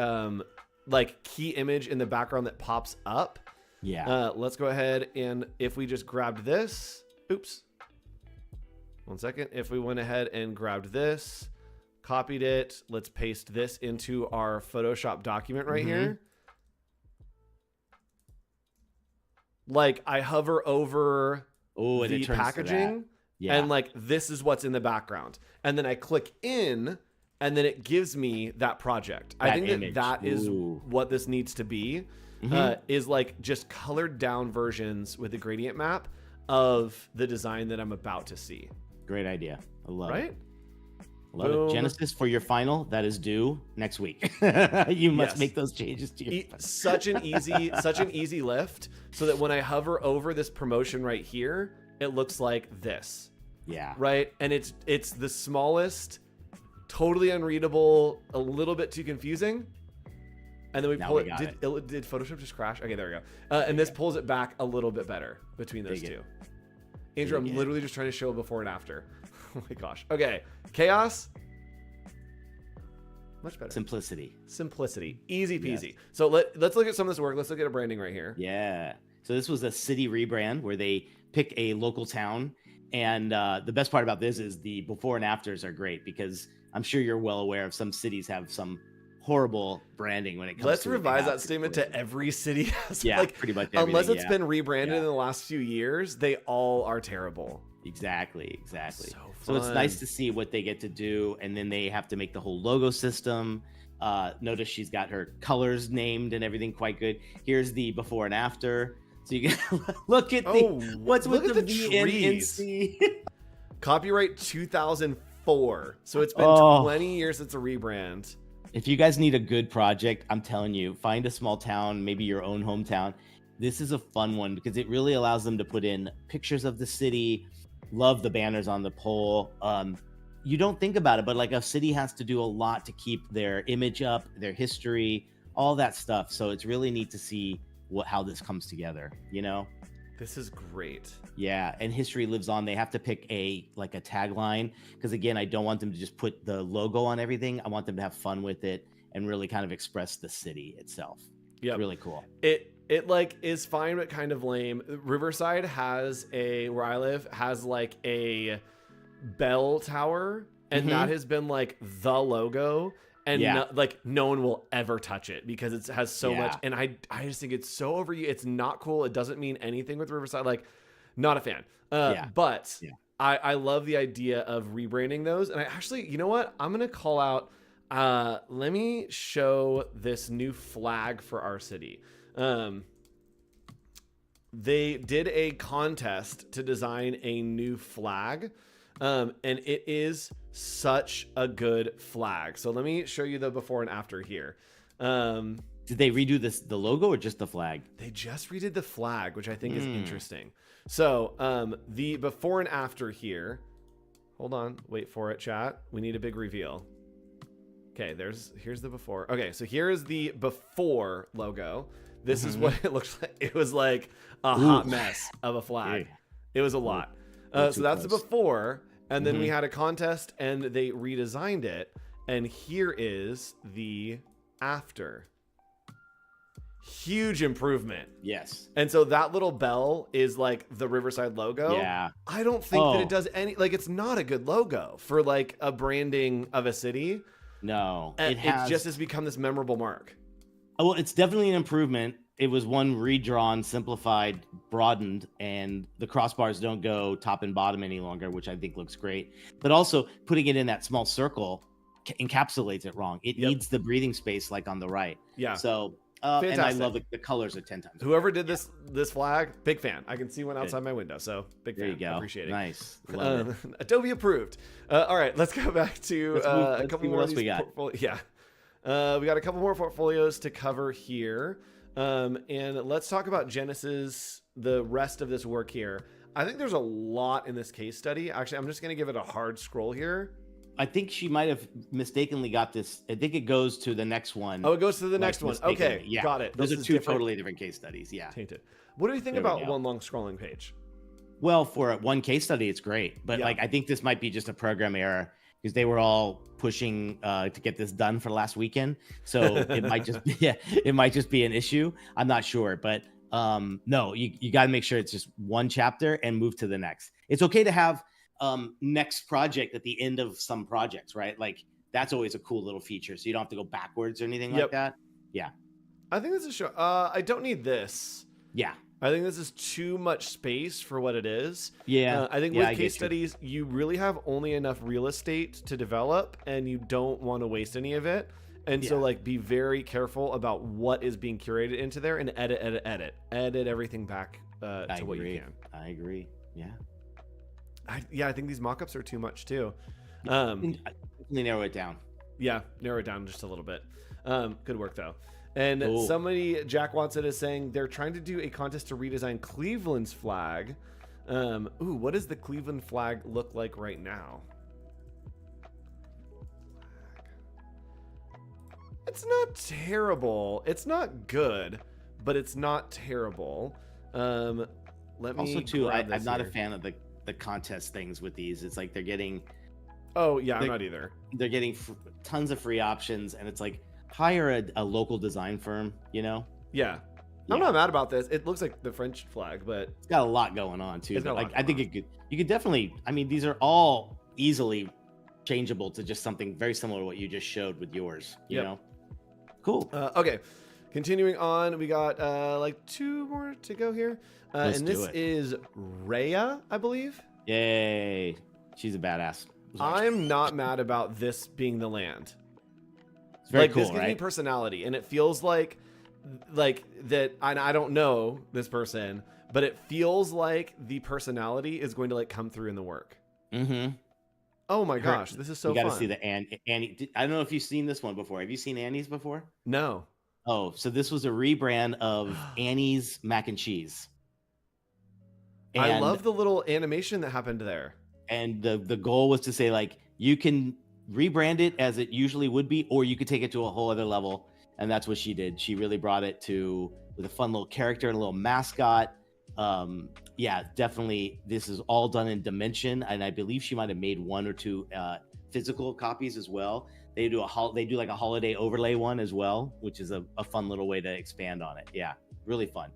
like key image in the background that pops up.
Yeah.
Let's go ahead and if we just grabbed this, oops. 1 second. If we went ahead and grabbed this, copied it, let's paste this into our Photoshop document right here. Like I hover over the packaging and like this is what's in the background. And then I click in and then it gives me that project. I think that is what this needs to be, is like just colored down versions with a gradient map of the design that I'm about to see.
Great idea. I love it. Love
Boom.
it. Genesis, for your final, that is due next week. You must make those changes to your
such an easy lift, so that when I hover over this promotion right here, it looks like this.
Yeah.
Right? And it's the smallest, totally unreadable, a little bit too confusing. And then we pull it. Did Photoshop just crash? Okay, there we go. And this pulls it back a little bit better between those two. Andrew, I'm literally just trying to show a before and after. Oh my gosh. Okay. Chaos. Much better.
Simplicity.
Easy peasy. Yes. So let's look at some of this work. Let's look at a branding right here.
Yeah. So this was a city rebrand where they pick a local town. And the best part about this is the before and afters are great, because I'm sure you're well aware of some cities have some horrible branding when it comes
Let's
to
revise that statement to every city has,
pretty much everything,
unless it's been rebranded in the last few years, they all are terrible.
Exactly.
So
it's nice to see what they get to do, and then they have to make the whole logo system. Notice she's got her colors named and everything quite good. Here's the before and after, so you can look at what's with the VNC.
Copyright 2004, so it's been 20 years since a rebrand.
If you guys need a good project, I'm telling you, find a small town, maybe your own hometown. This is a fun one because it really allows them to put in pictures of the city. Love the banners on the pole. You don't think about it, but like a city has to do a lot to keep their image up, their history, all that stuff. So it's really neat to see how this comes together, you know?
This is great.
Yeah, and history lives on. They have to pick a tagline, because again, I don't want them to just put the logo on everything. I want them to have fun with it and really kind of express the city itself. Yeah, really cool.
It like is fine but kind of lame. Riverside has where I live has like a bell tower, and that has been like the logo. And no one will ever touch it because it has so much. And I just think it's so overused. It's not cool. It doesn't mean anything with Riverside. Like, not a fan. But I love the idea of rebranding those. And I actually, you know what? I'm going to call out, let me show this new flag for our city. They did a contest to design a new flag. And it is such a good flag. So let me show you the before and after here.
Did they redo the logo or just the flag?
They just redid the flag, which I think is interesting. So the before and after here. Hold on, wait for it, chat. We need a big reveal. Okay, here's the before. Okay, so here is the before logo. This is what it looks like. It was like a hot mess of a flag. It was a lot. So that's the before, and then we had a contest and they redesigned it, and here is the after. Huge improvement.
Yes.
And so that little bell is like the Riverside logo.
Yeah.
I don't think that it does it's not a good logo for like a branding of a city.
No.
It just has become this memorable mark.
Oh, well, it's definitely an improvement. It was one redrawn, simplified, broadened, and the crossbars don't go top and bottom any longer, which I think looks great. But also putting it in that small circle encapsulates it wrong. It needs the breathing space like on the right. Yeah. So, and I love the colors are 10 times.
Whoever did this flag, big fan. I can see one outside my window, so big fan.
There you go.
Appreciate it.
Nice.
Adobe approved. All right, let's go back to a couple more. What else we got? We got a couple more portfolios to cover here. And let's talk about Genesis, the rest of this work here. I think there's a lot in this case study. Actually, I'm just going to give it a hard scroll here.
I think she might have mistakenly got this. I think it goes to the next one.
Oh, it goes to the next one. Okay, got it.
Those are two totally different case studies. Yeah.
Tainted. What do you think about one long scrolling page?
Well, for one case study, it's great. But I think this might be just a program error, because they were all pushing to get this done for last weekend. So it might just be an issue. I'm not sure, but no, you got to make sure it's just one chapter and move to the next. It's okay to have next project at the end of some projects, right? Like that's always a cool little feature. So you don't have to go backwards or anything like that. Yeah.
I think this is show. I don't need this.
Yeah.
I think this is too much space for what it is.
Yeah.
I think with case studies, you really have only enough real estate to develop, and you don't want to waste any of it. And so like be very careful about what is being curated into there, and edit everything back to what you can.
I agree. Yeah.
I think these mock-ups are too much too.
I definitely narrow it down.
Yeah, narrow it down just a little bit. Good work though. And
Cool.
somebody, Jack Watson, is saying they're trying to do a contest to redesign Cleveland's flag. What does the Cleveland flag look like right now? It's not terrible. It's not good, but it's not terrible. Let me
Also, too,
grab
I'm
this
not a
here.
fan of the contest things with these. It's like they're getting
Oh yeah, I'm not either.
they're getting tons of free options, and it's like hire a local design firm.
Yeah.
Yeah.
I'm not mad about this. It looks like the French flag, but
It's got a lot going on too.
It's got
But
a lot
like I think
going
you could definitely. I mean, these are all easily changeable to just something very similar to what you just showed with yours. You
Yep.
know, cool.
okay. Continuing on, we got like 2 more to go here.
Let's
And
do
this
it.
is Rhea, I believe.
Yay, she's a badass.
I'm not mad about this being the land.
It's very
Like
cool,
this gives me
right?
personality, and it feels like that. I don't know this person, but it feels like the personality is going to like come through in the work.
Mm-hmm.
Oh my gosh, this is so
You got to
fun.
see the Annie. I don't know if you've seen this one before. Have you seen Annie's before?
No.
Oh, so this was a rebrand of Annie's mac and cheese.
I love the little animation that happened there.
And the goal was to say, like, you can rebrand it as it usually would be, or you could take it to a whole other level. And that's what she did. She really brought it to with a fun little character and a little mascot. Yeah, definitely. This is all done in Dimension, and I believe she might have made 1 or 2 physical copies as well. They do like a holiday overlay one as well, which is a fun little way to expand on it. Yeah, really fun.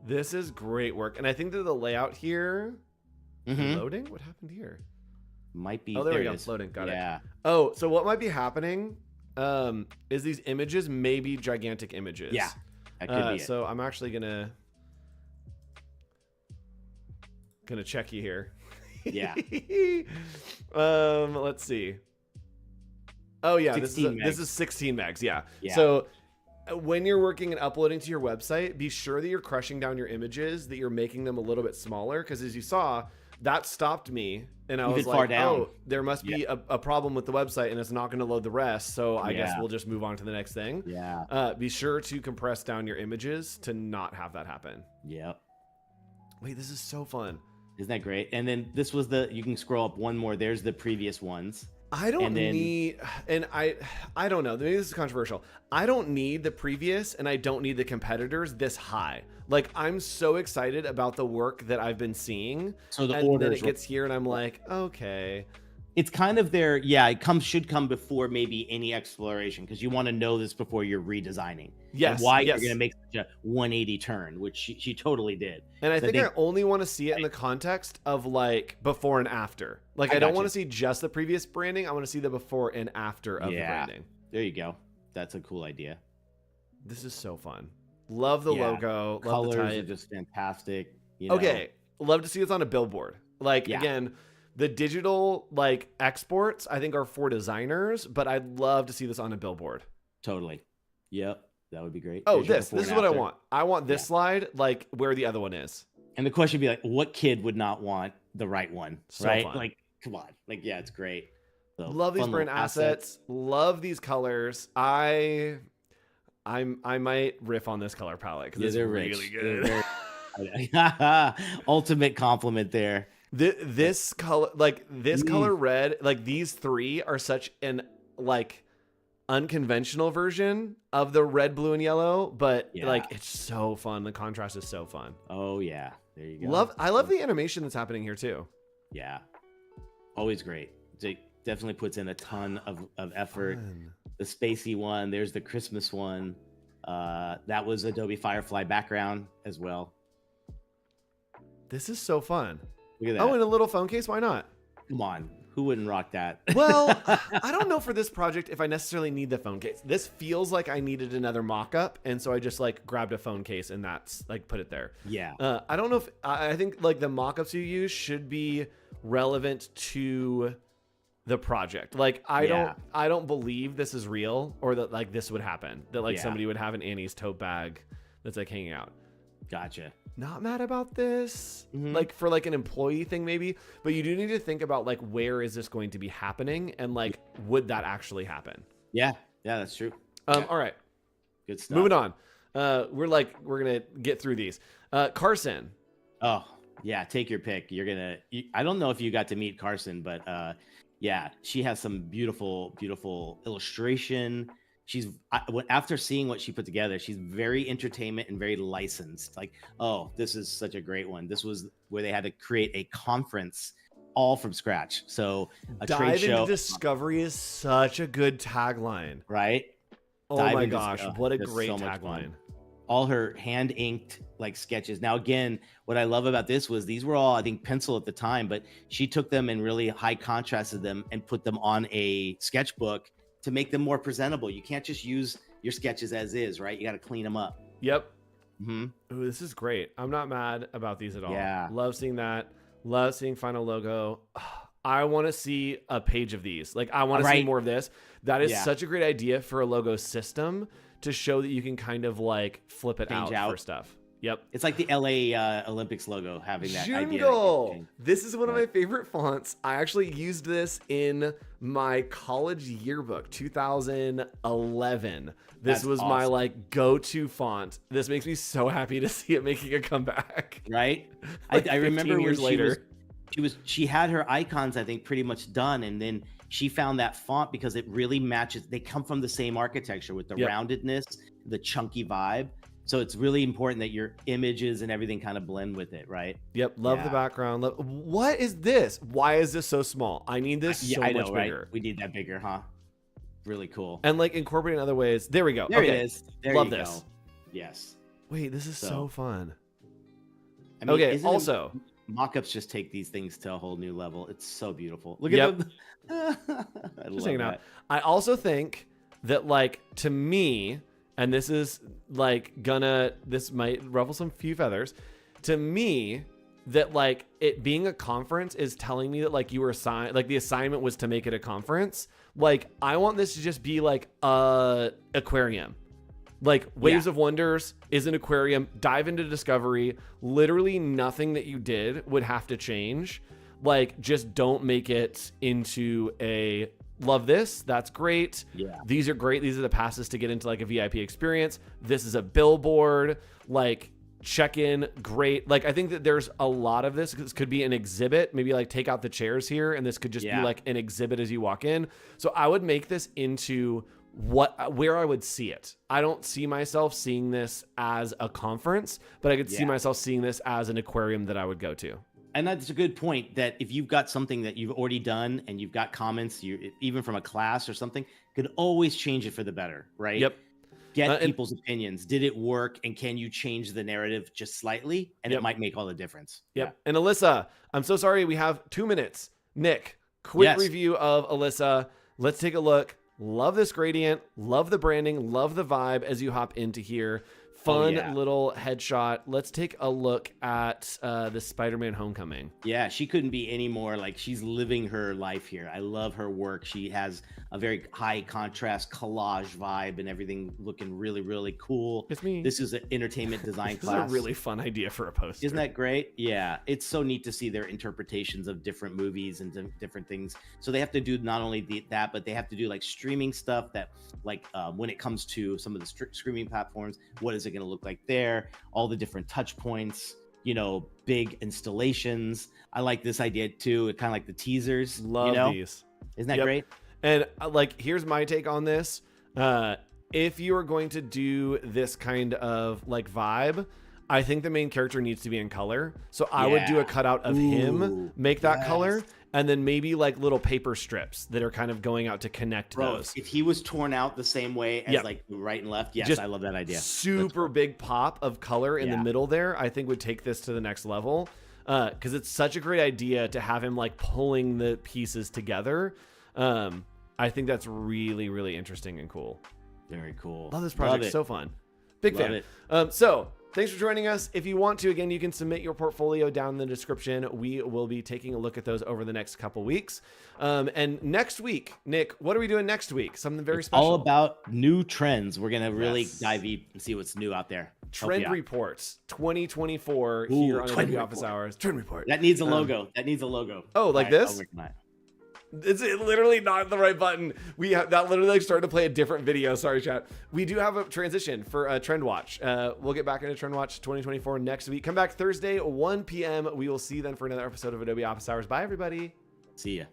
This is great work, and I think that the layout here
Mhm.
loading. What happened here?
Might be.
Oh, there we
it
go.
is.
Loading. Got it.
Yeah.
Oh, so what might be happening is these images may be gigantic images.
Yeah. That could be it.
So I'm actually gonna check you here.
Yeah.
Let's see. Oh yeah, this
16
is
megs.
16 megs. Yeah.
Yeah.
So when you're working and uploading to your website, be sure that you're crushing down your images, that you're making them a little bit smaller, because as you saw, that stopped me, and I
Even
was
far
like,
down.
oh, there must be a problem with the website, and it's not going to load the rest. So I guess
Yeah.
we'll just move on to the next thing.
Yeah.
Be sure to compress down your images to not have that happen.
Yep.
Wait, this is so fun.
Isn't that great? And then this was you can scroll up one more. There's the previous ones.
I don't
And then-
need, and I don't know. Maybe this is controversial. I don't need the previous, and I don't need the competitors this high. Like, I'm so excited about the work that I've been seeing,
So the
and then
orders
it gets here, and I'm like, okay.
It's kind of their should come before maybe any exploration, because you want to know this before you're redesigning.
Yes,
And why
yes.
you're going to make such a 180 turn, which she totally did.
And I
So
think I only want to see it in the context of like before and after. Like, I don't want to see just the previous branding. I want to see the before and after of the branding.
There you go. That's a cool idea.
This is so fun. Love the
Yeah.
logo. Love
Colors
the
are
type.
just fantastic. You know?
Okay, love to see this on a billboard. Like,
Yeah.
again, the digital like exports I think are for designers, but I'd love to see this on a billboard.
Totally. Yep. That would be great.
Oh,
There's your
this
before
is
and
what I
after.
want. I want this
Yeah.
slide like where the other one is.
And the question would be like, what kid would not want the right one?
So
right?
fun.
Like, come on. Like, yeah, it's great. So,
Love these
fun
brand
little
assets. Love these colors. I might riff on this color palette because
Yeah,
it's
they're
really
rich.
good.
They're ultimate compliment there.
This color, like this
Mm.
color red, like these 3 are such an like unconventional version of the red, blue, and yellow, but
Yeah.
like it's so fun. The contrast is so fun.
Oh yeah, there you go.
I love the animation that's happening here too.
Yeah, always great. It definitely puts in a ton of effort.
Fun.
The spacey one. There's the Christmas one. That was Adobe Firefly background as well.
This is so fun.
Look at that.
Oh, and a little phone case. Why not?
Come on, who wouldn't rock that?
Well, I don't know for this project if I necessarily need the phone case. This feels like I needed another mock-up, and so I just like grabbed a phone case and that's like put it there.
Yeah.
I don't know if I think like the mock-ups you use should be relevant to the project. Like I don't believe this is real or that like this would happen. That like
Yeah.
somebody would have an Annie's tote bag that's like hanging out.
Gotcha.
not mad about this,
Mhm.
like for like an employee thing maybe, but you do need to think about like where is this going to be happening and like would that actually happen?
Yeah, that's true. Yeah,
All right,
good stuff.
moving on. We're gonna get through these. Carson.
Oh, yeah, take your pick. I don't know if you got to meet Carson, but yeah, she has some beautiful, beautiful illustration. After seeing what she put together, she's very entertainment and very licensed. Like, oh, this is such a great one. This was where they had to create a conference all from scratch. So a trade
Dive
show,
into discovery is such a good tagline.
right?
Oh
Dive
my
into-
gosh,
oh,
what a
just
great
so much
tagline.
fun. All her hand inked like sketches. Now, again, what I love about this was these were all, I think, pencil at the time, but she took them and really high contrasted them and put them on a sketchbook to make them more presentable. You can't just use your sketches as is, right? You got to clean them up.
Yep.
Mm-hmm.
Ooh, this is great. I'm not mad about these at all.
Yeah.
Love seeing that. Love seeing final logo. I want to see a page of these. Like, I want to see
Right.
more of this. That is
Yeah.
such a great idea for a logo system to show that you can kind of like flip it
Change
out
out.
for stuff. Yep.
It's like the LA Olympics logo having that idea.
Jungle. This is one of my
Right.
favorite fonts. I actually used this in my college yearbook, 2011. This
That's
was my
awesome.
like go-to font. This makes me so happy to see it making a comeback.
Right?
Like
I remember
15
when
years later.
she had her icons, I think, pretty much done, and then she found that font because it really matches. They come from the same architecture with the
Yep.
roundedness, the chunky vibe. So it's really important that your images and everything kind of blend with it, right?
Yep, love the
Yeah.
background. What is this? Why is this so small? I need this so
I
much
know,
bigger.
right? We need that bigger, huh? Really cool.
And like incorporating other ways. There we go.
There
okay.
it is. There
Love
you
this.
go. Yes.
Wait, this is so
So-
fun.
I mean,
Okay,
isn't it-
also,
mock-ups just take these things to a whole new level. It's so beautiful. Look
Yep.
at them. I
just
love
hanging out.
that.
I also think that like to me, and this is like this might ruffle some few feathers. To me, that like it being a conference is telling me that like you were assigned, like the assignment was to make it a conference. Like I want this to just be like a aquarium. Like Waves of Wonders is an aquarium. Dive into discovery. Literally nothing that you did would have to change. Like just don't make it into a love this. That's great.
Yeah.
These are great. These are the passes to get into like a VIP experience. This is a billboard. Like check in. Great. Like I think that there's a lot of this. This could be an exhibit. Maybe like take out the chairs here, and this could just be like an exhibit as you walk in. So I would make this into where I would see it. I don't see myself seeing this as a conference, but I could see myself seeing this as an aquarium that I would go to.
And that's a good point, that if you've got something that you've already done and you've got comments, even from a class or something, could always change it for the better, right?
Yep.
Get people's opinions. Did it work? And can you change the narrative just slightly? And it might make all the difference.
Yep. And Alyssa, I'm so sorry. We have 2 minutes. Nick, quick
Yes.
review of Alyssa. Let's take a look. Love this gradient. Love the branding. Love the vibe as you hop into here. Fun little headshot. Let's take a look at the Spider-Man Homecoming.
Yeah, she couldn't be any more like, she's living her life here. I love her work. She has a very high contrast collage vibe and everything looking really, really cool.
It's me.
This is an entertainment design
This
class.
is a really fun idea for a poster.
Isn't that great? Yeah, it's so neat to see their interpretations of different movies and different things. So they have to do not only that, but they have to do like streaming stuff that like when it comes to some of the streaming platforms, what is it going to look like there? All the different touch points, you know, big installations. I like this idea too. It kind of like the teasers.
Love these.
Isn't that great?
And like, here's my take on this. If you are going to do this kind of like vibe, I think the main character needs to be in color. So I would do a cutout of him, make that color, and then maybe like little paper strips that are kind of going out to connect those.
If he was torn out the same way as like right and left, yes, I love that idea.
Super big pop of color in the middle there, I think would take this to the next level. Because it's such a great idea to have him like pulling the pieces together. I think that's really, really interesting and cool.
Very cool.
Love this project. So fun. Big
Love
fan. So thanks for joining us. If you want to, again, you can submit your portfolio down in the description. We will be taking a look at those over the next couple weeks. And next week, Nick, what are we doing next week? Something very special.
All about new trends. We're going to really dive deep and see what's new out there.
Trend Reports 2024 here on Adobe Office Hours. Trend Report.
That needs a logo. That needs a logo.
Oh, like this? It's literally not the right button. We have that literally started to play a different video. Sorry, chat. We do have a transition for Trend Watch. We'll get back into Trend Watch 2024 next week. Come back Thursday, 1 p.m. We will see you then for another episode of Adobe Office Hours. Bye, everybody.
See ya.